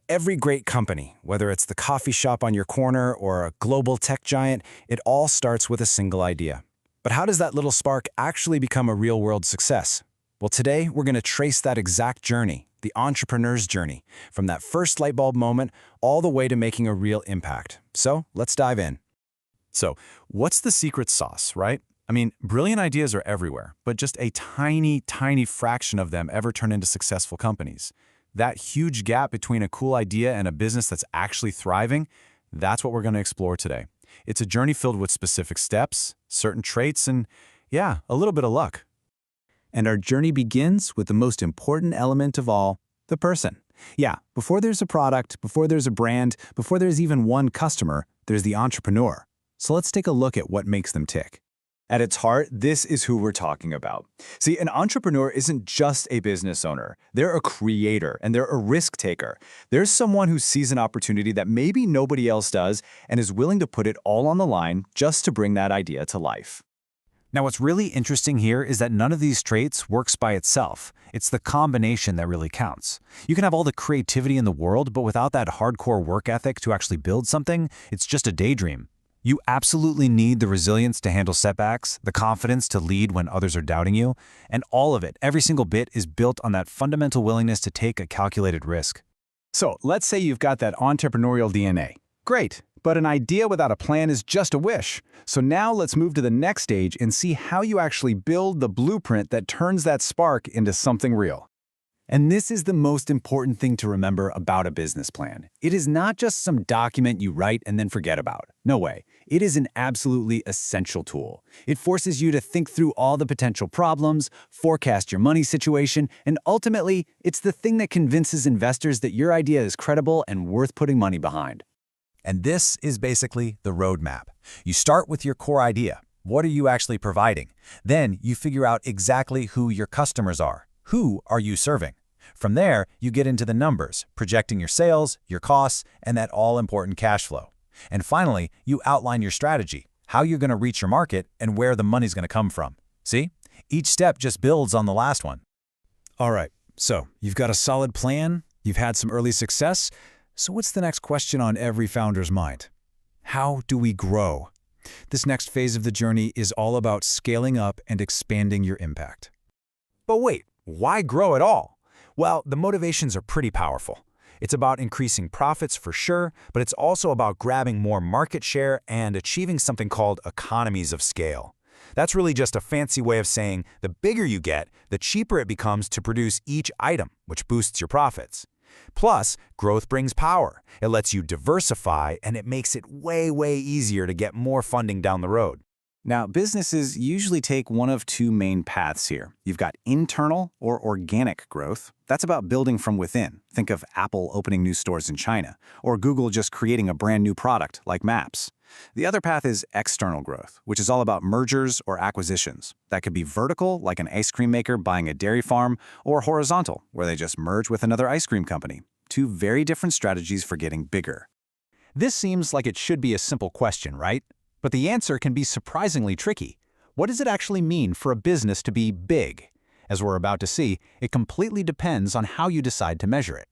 Every great company, whether it's the coffee shop on your corner or a global tech giant, it all starts with a single idea. But how does that little spark actually become a real-world success? Well, today we're going to trace that exact journey, the entrepreneur's journey, from that first light bulb moment all the way to making a real impact. So let's dive in. So, what's the secret sauce, right? Brilliant ideas are everywhere, but just a tiny, tiny fraction of them ever turn into successful companies. That huge gap between a cool idea and a business that's actually thriving, that's what we're going to explore today. It's a journey filled with specific steps, certain traits, and yeah, a little bit of luck. And our journey begins with the most important element of all, the person. Yeah, before there's a product, before there's a brand, before there's even one customer, there's the entrepreneur. So let's take a look at what makes them tick. At its heart, this is who we're talking about. See, an entrepreneur isn't just a business owner. They're a creator and they're a risk taker. There's someone who sees an opportunity that maybe nobody else does and is willing to put it all on the line just to bring that idea to life. Now, what's really interesting here is that none of these traits works by itself. It's the combination that really counts. You can have all the creativity in the world, but without that hardcore work ethic to actually build something, it's just a daydream. You absolutely need the resilience to handle setbacks, the confidence to lead when others are doubting you, and all of it, every single bit, is built on that fundamental willingness to take a calculated risk. So let's say you've got that entrepreneurial DNA. Great, but an idea without a plan is just a wish. So now let's move to the next stage and see how you actually build the blueprint that turns that spark into something real. And this is the most important thing to remember about a business plan. It is not just some document you write and then forget about. No way. It is an absolutely essential tool. It forces you to think through all the potential problems, forecast your money situation, and ultimately, it's the thing that convinces investors that your idea is credible and worth putting money behind. And this is basically the roadmap. You start with your core idea. What are you actually providing? Then you figure out exactly who your customers are. Who are you serving? From there, you get into the numbers, projecting your sales, your costs, and that all-important cash flow. And finally, you outline your strategy, how you're going to reach your market, and where the money's going to come from. See? Each step just builds on the last one. All right, so you've got a solid plan, you've had some early success, so what's the next question on every founder's mind? How do we grow? This next phase of the journey is all about scaling up and expanding your impact. But wait, why grow at all? Well, the motivations are pretty powerful. It's about increasing profits for sure, but it's also about grabbing more market share and achieving something called economies of scale. That's really just a fancy way of saying the bigger you get, the cheaper it becomes to produce each item, which boosts your profits. Plus, growth brings power. It lets you diversify, and it makes it way, way easier to get more funding down the road. Now, businesses usually take one of two main paths here. You've got internal or organic growth. That's about building from within. Think of Apple opening new stores in China, or Google just creating a brand new product like Maps. The other path is external growth, which is all about mergers or acquisitions. That could be vertical, like an ice cream maker buying a dairy farm, or horizontal, where they just merge with another ice cream company. Two very different strategies for getting bigger. This seems like it should be a simple question, right? But the answer can be surprisingly tricky. What does it actually mean for a business to be big? As we're about to see, it completely depends on how you decide to measure it.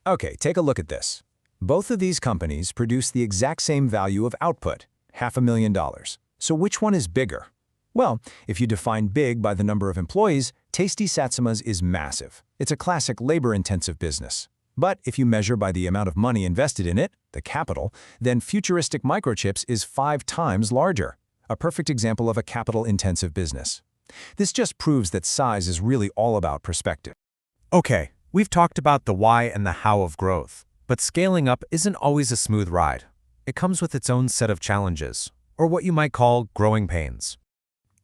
Okay, take a look at this. Both of these companies produce the exact same value of output, $500,000. So which one is bigger? Well, if you define big by the number of employees, Tasty Satsumas is massive. It's a classic labor-intensive business. But if you measure by the amount of money invested in it, the capital, then Futuristic Microchips is 5 times larger. A perfect example of a capital-intensive business. This just proves that size is really all about perspective. Okay, we've talked about the why and the how of growth, but scaling up isn't always a smooth ride. It comes with its own set of challenges, or what you might call growing pains.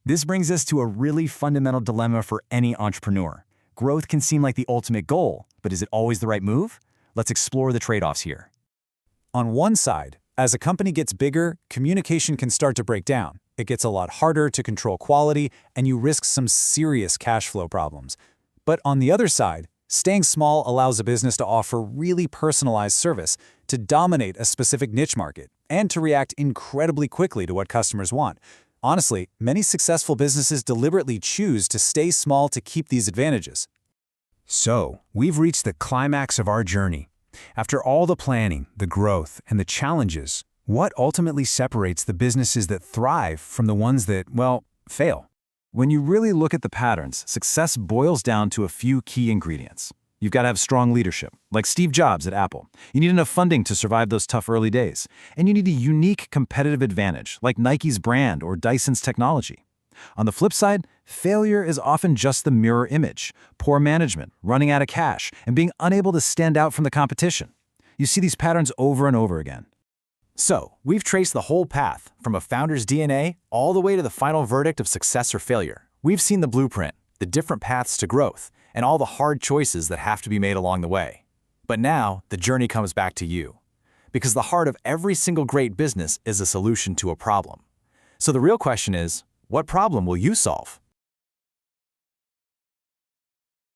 This brings us to a really fundamental dilemma for any entrepreneur. Growth can seem like the ultimate goal, but is it always the right move? Let's explore the trade-offs here. On one side, as a company gets bigger, communication can start to break down. It gets a lot harder to control quality, and you risk some serious cash flow problems. But on the other side, staying small allows a business to offer really personalized service, to dominate a specific niche market, and to react incredibly quickly to what customers want. Honestly, many successful businesses deliberately choose to stay small to keep these advantages. So, we've reached the climax of our journey. After all the planning, the growth, and the challenges, what ultimately separates the businesses that thrive from the ones that, well, fail? When you really look at the patterns, success boils down to a few key ingredients. You've got to have strong leadership, like Steve Jobs at Apple. You need enough funding to survive those tough early days. And you need a unique competitive advantage, like Nike's brand or Dyson's technology. On the flip side, failure is often just the mirror image: poor management, running out of cash, and being unable to stand out from the competition. You see these patterns over and over again. So, we've traced the whole path, from a founder's DNA all the way to the final verdict of success or failure. We've seen the blueprint, the different paths to growth, and all the hard choices that have to be made along the way. But now, the journey comes back to you. Because the heart of every single great business is a solution to a problem. So the real question is, what problem will you solve?